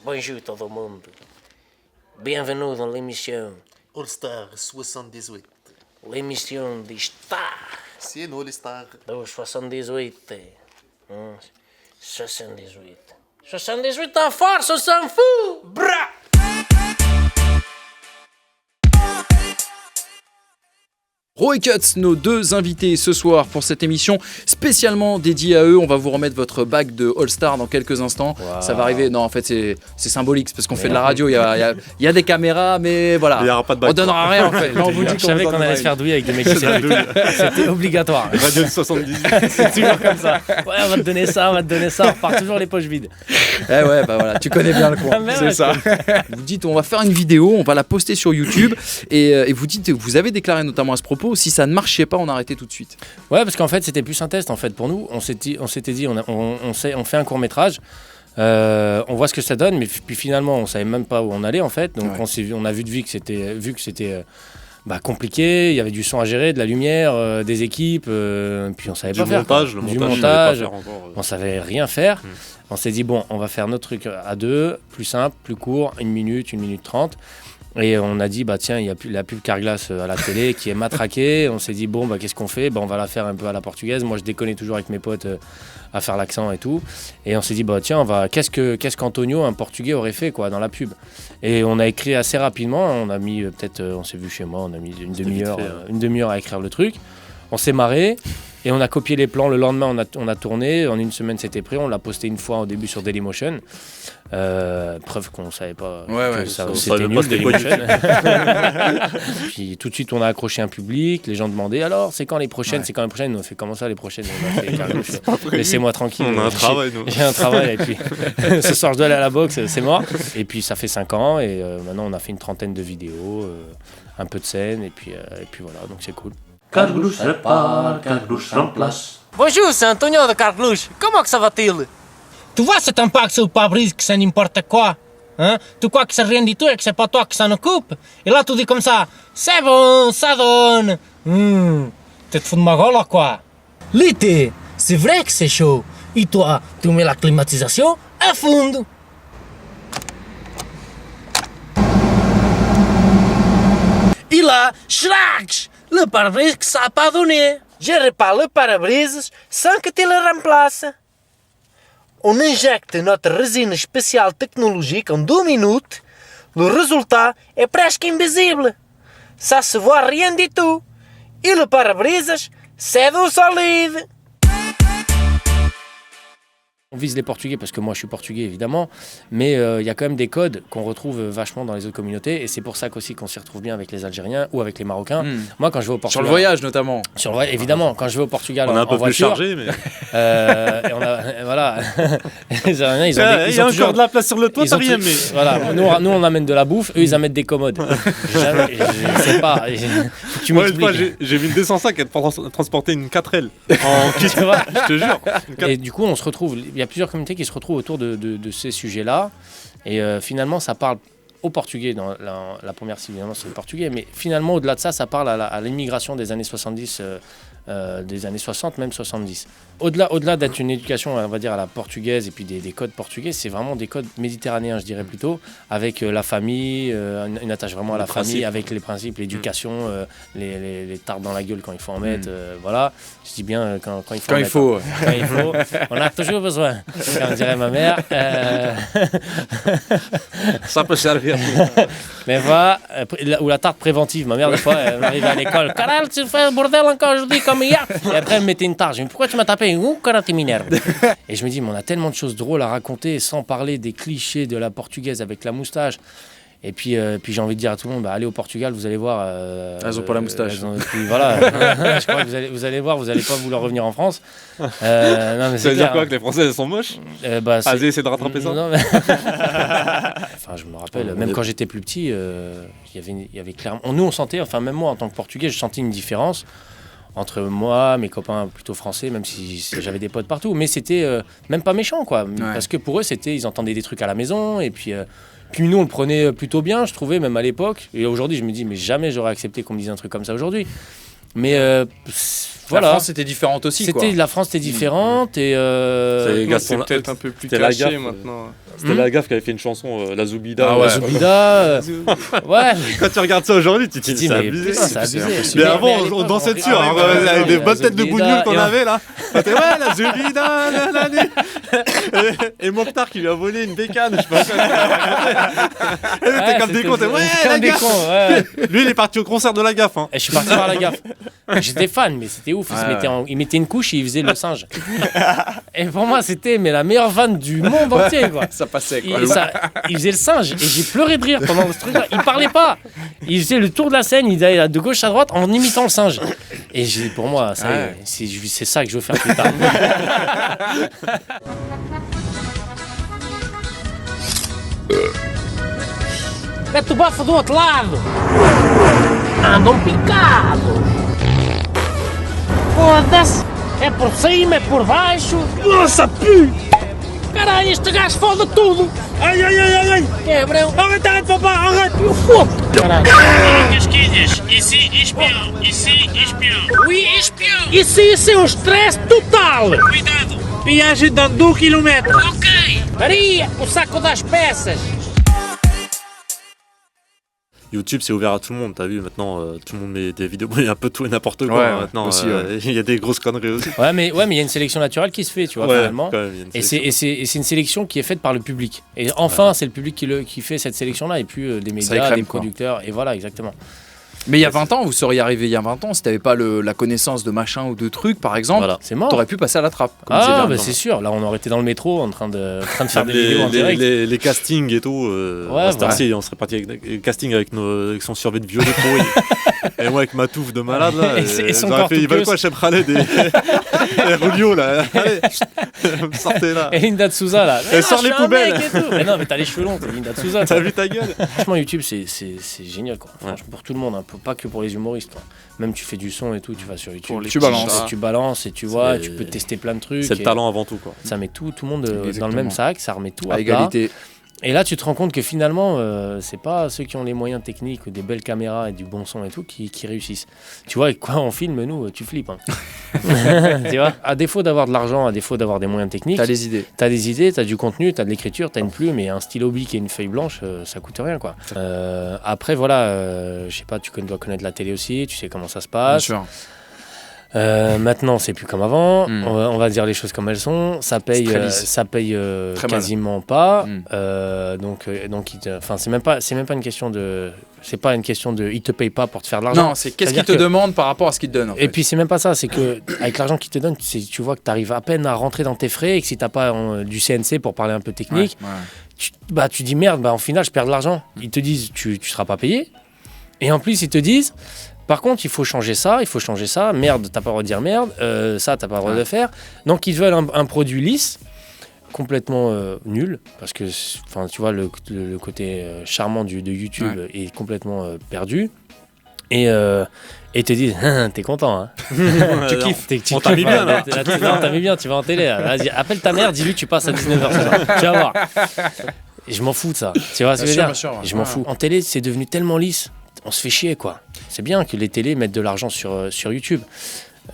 Bonjour todo mundo. Bienvenue dans l'émission. All Star 78. L'émission des stars. C'est nous les stars. Do 78. 78. 78 en force, on s'en fout. Bra! Roy Cuts, nos deux invités ce soir pour cette émission spécialement dédiée à eux. On va vous remettre votre bague de All-Star dans quelques instants. Wow. Ça va arriver. Non, en fait, c'est symbolique parce qu'on fait de la radio. Il y a des caméras, mais voilà. Il n'y aura pas de bague. On donnera rien en fait. Non, je savais qu'on allait se faire douiller avec des mecs qui c'était obligatoire. Radio de 78. C'est toujours comme ça. Ouais, on va te donner ça, on repart toujours les poches vides. Eh ouais, bah voilà, tu connais bien le coin. C'est ça. Vous dites, on va faire une vidéo, on va la poster sur YouTube et vous dites, vous avez déclaré notamment à ce propos, si ça ne marchait pas, on arrêtait tout de suite. Ouais, parce qu'en fait, c'était plus un test en fait pour nous. On s'était dit, on fait un court-métrage. On voit ce que ça donne, mais puis finalement, on savait même pas où on allait en fait. Donc on a vu que c'était compliqué. Il y avait du son à gérer, de la lumière, des équipes. Puis on savait pas faire. Du montage. On savait rien faire. On s'est dit bon, on va faire notre truc à deux, plus simple, plus court, 1 minute 30. Et on a dit, tiens, il y a la pub Carglass à la télé qui est matraquée. On s'est dit, bon, qu'est-ce qu'on fait ? On va la faire un peu à la portugaise. Moi, je déconnais toujours avec mes potes à faire l'accent et tout. Et on s'est dit, tiens, qu'est-ce qu'Antonio, un Portugais, aurait fait quoi, dans la pub ? Et on a écrit assez rapidement. On a mis on s'est vu chez moi, on a mis une demi-heure à écrire le truc. On s'est marré. Et on a copié les plans. Le lendemain, on a tourné. En 1 semaine, c'était prêt. On l'a posté une fois au début sur Dailymotion. Preuve qu'on ne savait pas que c'était nul, Dailymotion. Puis tout de suite, on a accroché un public. Les gens demandaient alors, c'est quand les prochaines ? C'est quand les prochaines ? On a fait comment ça, les prochaines ? Laissez-moi tranquille. On a un travail, nous. J'ai un travail. Et puis ce soir, je dois aller à la boxe. C'est mort. Et puis ça fait 5 ans. Et maintenant, on a fait une 30aine de vidéos, un peu de scènes. Et puis voilà, donc c'est cool. Carglass répare, Carglass remplace. Bonjour, c'est Antonio de Carglass. Comment que ça va-t-il? Tu vois cet impact sur le pare-brise que c'est n'importe quoi. Hein? Tu crois que c'est rien du tout et que c'est pas toi qui s'en occupe. Et là, tu dis comme ça, c'est bon, ça donne. Tu te fous de ma gueule, quoi. L'été, c'est vrai que c'est chaud. Et toi, tu mets la climatisation à fond. Et là, schlax, le pare-brise que ça n'a pas donné. Je répare le pare-brise sans que tu le remplaces. On injecte notre résine spéciale technologique en 2 minutes. Le résultat est presque invisible. Ça se voit rien du tout. Et le pare-brise, c'est du solide. On vise les Portugais parce que moi je suis portugais évidemment, mais il y a quand même des codes qu'on retrouve vachement dans les autres communautés et c'est pour ça qu'aussi qu'on s'y retrouve bien avec les Algériens ou avec les Marocains. Moi quand je vais au Portugal... Sur le voyage notamment. Évidemment, quand je vais au Portugal on est un peu voiture, plus chargé, mais... et on a, voilà. Les Algériens, il y a encore de la place sur le toit, t'as rien, mais... Voilà, nous on amène de la bouffe, eux ils amènent des commodes. Je sais pas, tu m'expliques. J'ai vu une 205 transporter une 4L en kit, je te jure. Et du coup on se retrouve... Il y a plusieurs communautés qui se retrouvent autour de ces sujets-là. Et finalement, ça parle aux Portugais. Dans la première cible, évidemment, c'est le portugais. Mais finalement, au-delà de ça, ça parle à l'immigration des années 70, des années 60, même 70. Au-delà d'être une éducation, on va dire, à la portugaise et puis des codes portugais, c'est vraiment des codes méditerranéens, je dirais plutôt, avec la famille, une attache vraiment à la famille, avec les principes, l'éducation, les tartes dans la gueule quand il faut en mettre. Voilà, je dis bien quand il faut. Quand il faut. Quand il faut. On a toujours besoin, comme dirait ma mère. Ça peut servir. Mais voilà, ou la tarte préventive. Ma mère, des fois, elle m'arrive à l'école. Carole, tu fais un bordel encore aujourd'hui comme hier. Et après, elle me mettait une tarte. Je me dis, pourquoi tu m'as tapé? Carole, tu m'énerves. Et je me dis, mais on a tellement de choses drôles à raconter sans parler des clichés de la portugaise avec la moustache. Et puis j'ai envie de dire à tout le monde, allez au Portugal, vous allez voir. Elles ont pas la moustache. Puis voilà, je crois que vous allez voir, vous allez pas vouloir revenir en France. Non, mais ça veut dire quoi, que les Français sont moches? Vas-y, essaie de rattraper ça. Non, mais... enfin, je me rappelle, même quand j'étais plus petit, il y avait clairement. Nous, on sentait, enfin même moi en tant que Portugais, je sentais une différence entre moi, mes copains plutôt français, même si j'avais des potes partout, mais c'était même pas méchant, quoi. Ouais. Parce que pour eux, ils entendaient des trucs à la maison, et puis nous, on le prenait plutôt bien, je trouvais, même à l'époque. Et aujourd'hui, je me dis, mais jamais j'aurais accepté qu'on me dise un truc comme ça aujourd'hui. Mais La France était différente aussi, quoi. La France était différente et C'est peut-être un peu plus c'était la caché gaffe, maintenant. C'était la gaffe qui avait fait une chanson, La Zoubida. Ah ouais. Zoubida, ouais. Quand tu regardes ça aujourd'hui, tu te dis, c'est mais abusé. putain, c'est abusé. Mais avant, on dansait dessus, hein, avec des bonnes têtes de bougnoule qu'on avait là. On était, ouais, la Zoubida, et Mokhtar qui lui a volé une bécane, je sais pas quoi. Il était comme des cons, ouais, la gaffe. Lui, il est parti au concert de la gaffe. Hein. Et je suis parti voir la gaffe. J'étais fan, mais c'était ouf. Il mettait une couche et il faisait le singe. Et pour moi, c'était la meilleure vanne du monde entier, quoi. Ça passait, quoi. Il faisait le singe et j'ai pleuré de rire pendant ce truc-là. Il parlait pas. Il faisait le tour de la scène, il allait de gauche à droite en imitant le singe. Et pour moi, c'est ça que je veux faire plus tard. Mete o bafo do outro lado! Andam picados! Foda-se! É por cima, é por baixo! Nossa, pi! Caralho, este gajo fode tudo! Ai, ai, ai, ai, ai! Quebrão! Arrête, papá! Arrête! Eu fodo! Caralho! Casquilhas! Ici, espião! Ici, espião! Oui, espião! Ici, é um stress total! Cuidado! Viagem de 2 km! Ok! Maria, o saco das peças! YouTube, c'est ouvert à tout le monde, t'as vu, maintenant, tout le monde met des vidéos, il y a un peu tout et n'importe quoi, Ouais, maintenant, aussi, il y a des grosses conneries aussi. Ouais, mais il y a une sélection naturelle qui se fait, tu vois, finalement. Quand même, il y a une Et sélection. c'est une sélection qui est faite par le public. Et enfin, c'est le public qui fait cette sélection-là, et puis des médias, écrème, des quoi. producteurs, et voilà, exactement. Mais il y a 20 ans, vous seriez arrivé il y a 20 ans, si t'avais pas la connaissance de machin ou de trucs, par exemple, Voilà. C'est mort. t'aurais pu passer à la trappe. Comme disait Ah, Bernard. bah c'est sûr, là on aurait été dans le métro en train de faire des vidéos en direct. Les castings et tout, à cette heure-ci, on serait parti avec les castings avec son survêt de violet pourri. Et moi avec ma touffe de malade là. Et son j'aurais corps fait, tout ils veulent queuse. quoi, Cheb Khaled et Rulio là. Allez, sortez là. Et Linda de Souza là. Elle sort les poubelles. Mais non, mais t'as les cheveux longs, t'es Linda de Souza. T'as vu ta gueule? Franchement, YouTube, c'est génial quoi. Franchement, pour tout le monde, hein. Pas que pour les humoristes. Quoi. Même tu fais du son et tout, tu vas sur YouTube. Tu balances. Tu balances et tu vois, C'est- tu peux tester plein de trucs. C'est le et talent avant tout quoi. Ça met tout le monde dans le Exactement. même sac, ça remet tout À à plat. égalité. Et là, tu te rends compte que finalement, c'est pas ceux qui ont les moyens techniques, ou des belles caméras et du bon son et tout qui réussissent. Tu vois, avec quoi on filme, nous, tu flippes. Hein. Tu vois, à défaut d'avoir de l'argent, à défaut d'avoir des moyens techniques, T'as les idées. t'as des idées, t'as du contenu, t'as de l'écriture, t'as une plume et un stylo bic et une feuille blanche, ça coûte rien, quoi. Après, voilà, je sais pas, dois connaître la télé aussi, tu sais comment ça se Bien passe. sûr. Maintenant, c'est plus comme avant. Mm. On va dire les choses comme elles sont. Ça paye, C'est très lisse. Très mal. quasiment pas. Mm. Donc, c'est même pas une question de. C'est pas une question de. Il te paye pas pour te faire de l'argent. Non, c'est qu'est-ce C'est-à-dire qu'il te que- demande par rapport à ce qu'il te donne. En Et fait. puis c'est même pas ça, c'est que avec l'argent qu'il te donne, tu vois que tu arrives à peine à rentrer dans tes frais et que si t'as pas du CNC pour parler un peu technique, Ouais, ouais. tu dis merde, en final je perds de l'argent. Ils te disent tu seras pas payé. Et en plus ils te disent par contre il faut changer ça, merde t'as pas le droit de dire merde, ça t'as pas le droit de le faire. Donc ils veulent un produit lisse, complètement nul, parce que tu vois le côté charmant de YouTube est complètement perdu. Et te disent, t'es content, hein. Tu kiffes. On t'a mis bien, là. T'as mis bien, tu vas en télé. Là. Vas-y, appelle ta mère, dis-lui, tu passes à 19h ce soir. Tu vas voir. Et je m'en fous de ça. Tu vois ce que je veux dire? Bien sûr. Je m'en fous. En télé, c'est devenu tellement lisse. On se fait chier, quoi. C'est bien que les télés mettent de l'argent sur YouTube.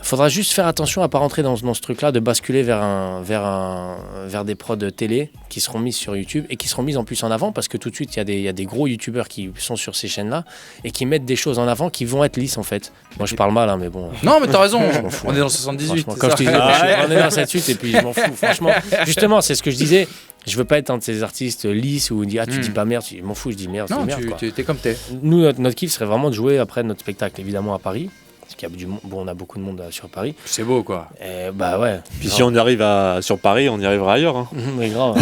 Faudra juste faire attention à pas rentrer dans ce truc-là, de basculer vers des prods télé qui seront mises sur YouTube et qui seront mises en plus en avant, parce que tout de suite, il y a des gros YouTubeurs qui sont sur ces chaînes-là et qui mettent des choses en avant qui vont être lisses, en fait. Moi, je parle mal, hein, mais bon. Non, mais t'as raison. m'en fous. On est dans le 78. Franchement, c'est comme ça. je te disais, on est dans 7-8 et puis je m'en fous, franchement. Justement, c'est ce que je disais. Je veux pas être un de ces artistes lisses où on dit tu dis pas merde, je m'en fous, je dis merde, c'est Non, merde. Quoi. t'es comme t'es. Nous, notre kiff serait vraiment de jouer après notre spectacle, évidemment à Paris. Parce qu'il y a du monde, on a beaucoup de monde sur Paris. C'est beau, quoi. Et bah ouais. Puis si on y arrive sur Paris, on y arrivera ailleurs. Hein. Mais grave.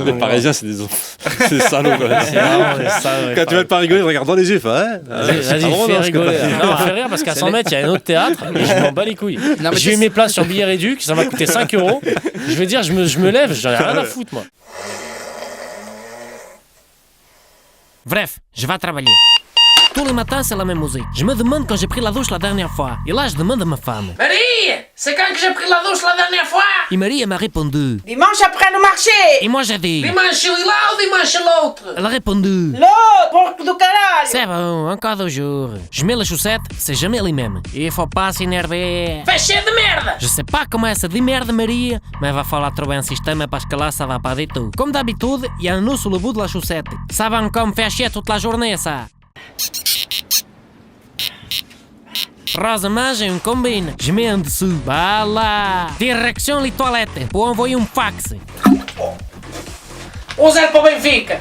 Les Parisiens, c'est des salauds. Quoi. C'est vraiment ça. Ouais, Quand tu vas pas rigoler, regarde dans les yeux. Ouais. Vas-y, fais rigoler. Non, fais rire parce qu'à 100 mètres, il y a un autre théâtre et je m'en bats les couilles. Non, mais J'ai eu mes places sur billet réduit, ça m'a coûté 5 €. Je veux dire, je me lève, j'en ai rien à foutre, moi. Bref, je vais travailler. Tous les matins, c'est la même musique. Je me demande quand j'ai pris la douche la dernière fois. Et là, je demande à ma femme. Marie, c'est quand que j'ai pris la douche la dernière fois? Et Marie, elle m'a répondu. Dimanche après le marché. Et moi, j'ai dit. Dimanche celui-là ou dimanche l'autre? Elle a répondu. L'autre, porco do caralho. C'est bon, encore 2 jours. Je mets les chaussettes, c'est jamais les mêmes. Il faut pas s'énerver. Fais chier de merde! Je sais pas comment essa de merda, Maria, mas vai falar trouver um sistema para escalar ça va pas du tout. Comme d'habitude, il y a un nœud sous le bout de la chaussette. Ça va encore me faire chier toute la journée, ça. Heureusement, j'ai une combine. Je mets en dessous. Voilà. Direction les toilettes pour envoyer un fax. On zero para o Benfica.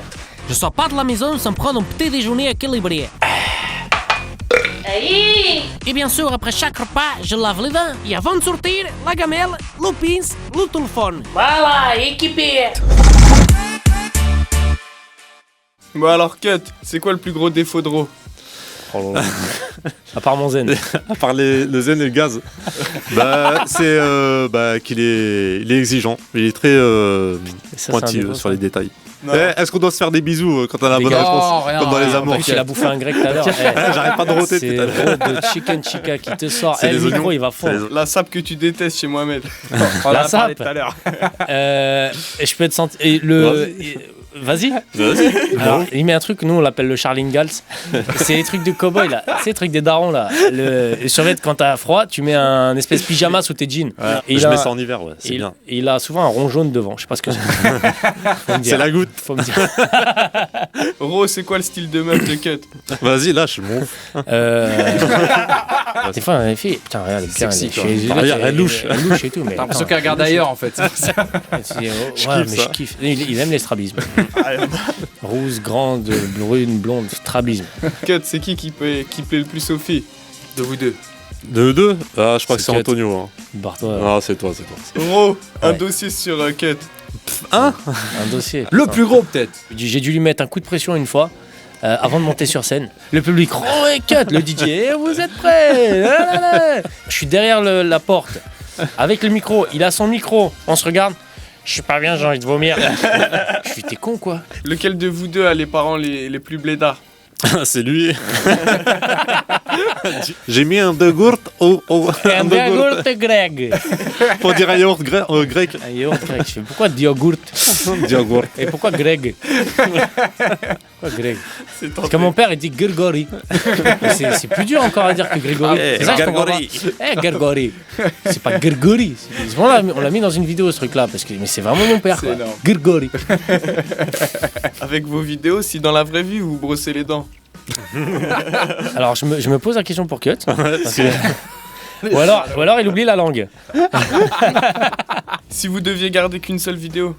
Je sors pas de la maison sans prendre un petit déjeuner équilibré. Aí! Et bien sûr, après chaque repas, je lave les dents. Et avant de sortir, la gamelle, le pince, le téléphone. Vai lá, équipé! Bon alors Cut, c'est quoi le plus gros défaut de Ro? À part mon zen. À part le zen et le gaz. C'est qu'il il est exigeant. Il est très Ça, pointilleux c'est un sur les détails. Non. Est-ce qu'on doit se faire des bisous quand on a la Les bonne gars, réponse rien, comme dans rien, les amours? t'inquiète. Il a bouffé un grec tout à l'heure. J'arrête pas de roter tout C'est à l'heure. Ro de Chicken Chica qui te sort. C'est Le les micro, oignons. il va C'est les fondre. La sape que tu détestes chez Mohamed. La a parlé sape. tout à l'heure. Et je peux te sentir. Et Vas-y. Alors, il met un truc, nous on l'appelle le Charling Gals. C'est les trucs de cowboy là. C'est les trucs des darons là. Le survêt, quand t'as froid, tu mets un espèce de pyjama sous tes jeans. Ouais, Et je mets ça en hiver, ouais, c'est bien. Et il a souvent un rond jaune devant. Je sais pas ce que c'est. Faut me dire. C'est la goutte. Faut me dire. Ro, c'est quoi le style de meuf de Cut? Vas-y, lâche, mon. Des fois, les filles, putain, regarde, les Sexy, quoi. Elle louche. Elle louche et tout. Mais T'as l'impression qu'elle regarde ailleurs en fait. Ouais, mais je kiffe. Il aime les strabismes. Rousse, grande, brune, blonde, strabisme. Cut, c'est qui plaît le plus aux filles? De vous deux. De deux? Ah, je crois que C'est c'est Cut. Antonio. Hein. Barre-toi. Ah, c'est toi. Ro, un Ouais. dossier sur Cut. Un dossier. Le putain. plus gros peut-être. J'ai dû lui mettre un coup de pression une fois. Avant de monter sur scène, le public oh et cut, le DJ, vous êtes prêts? Je suis derrière la porte, avec le micro, il a son micro, on se regarde, je suis pas bien, j'ai envie de vomir. Je suis t'es con quoi? Lequel de vous deux a les parents les plus blédards? C'est lui. J'ai mis un yogourt au. Un yaourt grec. Pour dire un yaourt grec. Un yaourt grec, je fais pourquoi yaourt? Yogourt. Et pourquoi grec? Pourquoi grec? Parce que mon père il dit Grégory. C'est plus dur encore à dire que Grégory. Eh, C'est ça que je comprends pas. Grégory. C'est pas Grégory. On l'a mis dans une vidéo ce truc là parce que mais c'est vraiment mon père. C'est quoi. énorme. Grégory. Avec vos vidéos, si dans la vraie vie vous brossez les dents. Alors je me pose la question pour Cut. Parce que- ou alors il oublie la langue. Si vous deviez garder qu'une seule vidéo.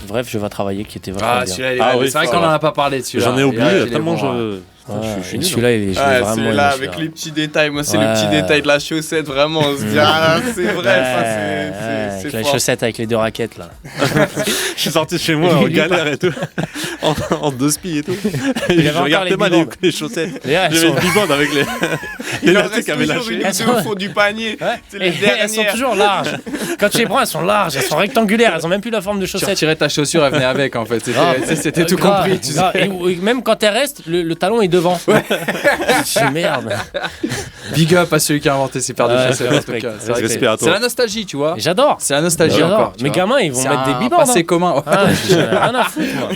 Bref, je vais travailler qui était vraiment Ah, bien. celui-là, il est Ah mal. oui, C'est vrai ça qu'on va. en a pas parlé de celui-là. J'en ai Et là, oublié il est tellement bon, hein. je. Ouais, je suis nul. celui-là, je l'ai Ouais, vraiment c'est aimé, là celui-là. avec les petits détails. Moi, c'est Ouais. le petit détail de la chaussette. Vraiment, on se dit, ah, c'est vrai, ça, Avec c'est la fort. chaussette avec les 2 raquettes là. Je suis sorti de chez moi en galère et tout. En 2 spies et tout. Il Je avait encore regardais les mal bibandes. les chaussettes. D'ailleurs, elles J'avais sont- une bibande avec les Il en latés reste qui avaient toujours lâché. une Elles ou deux sont- au fond du panier. Ouais. C'est Et les elles sont dernières. toujours larges. Quand tu les prends, elles sont larges, elles sont rectangulaires, elles ont même plus la forme de Tu chaussettes. retirais ta chaussure, elle venait avec en fait. Ah, C'était tout grave, compris. Tu sais. grave. Et même quand elle reste, le talon est devant. Je dis merde. Big up à celui qui a inventé ces paires de Ouais, chaussettes en tout respect, cas. C'est vrai que respect à c'est toi. la nostalgie, tu vois. Et j'adore. C'est la nostalgie J'adore. encore. tu Mes vois. gamins, ils vont C'est mettre des un bibandes. passé hein. commun. Ah, j'en ai rien à foutre, moi.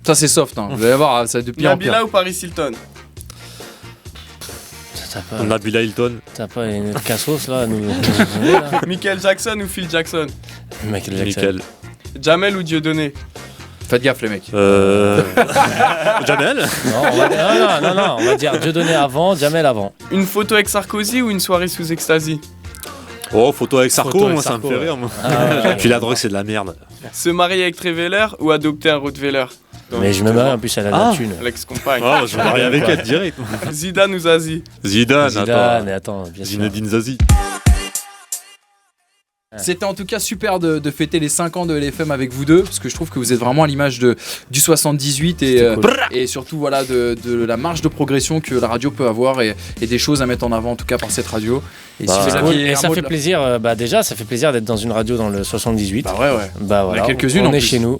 Ça c'est soft, hein. Vous allez voir, ça va de pire en pire. Nabila ou Paris Hilton? Nabila Hilton. T'as pas une cassos là, nous. Michael Jackson ou Phil Jackson? Michael Jackson. Nickel. Jamel ou Dieudonné? Faites gaffe les mecs. Jamel. Non, non, on va dire Dieudonné avant, Jamel avant. Une photo avec Sarkozy ou une soirée sous ecstasy? Oh, photo avec Sarko, Photo avec moi ça me Sarko, fait ouais. rire. Moi. Ah, ouais. Puis la drogue, c'est de la merde. Se marier avec Treveller ou adopter un Rottweiler? Mais je me marie en plus, elle a de la thune. L'ex-compagne. Oh, je vais marier avec elle direct. Zidane ou Zazie? Zidane, Zidane, et attends, bien sûr. Zinedine Zazie. C'était en tout cas super de fêter les 5 ans de LFM avec vous deux, parce que je trouve que vous êtes vraiment à l'image du 78 et surtout voilà de la marge de progression que la radio peut avoir et des choses à mettre en avant en tout cas par cette radio. Et Bah, si vous C'est aviez cool. Et un ça mot fait de la- plaisir, déjà ça fait plaisir d'être dans une radio dans le 78. Bah ouais. Bah voilà, quelques-unes on en est plus. chez nous.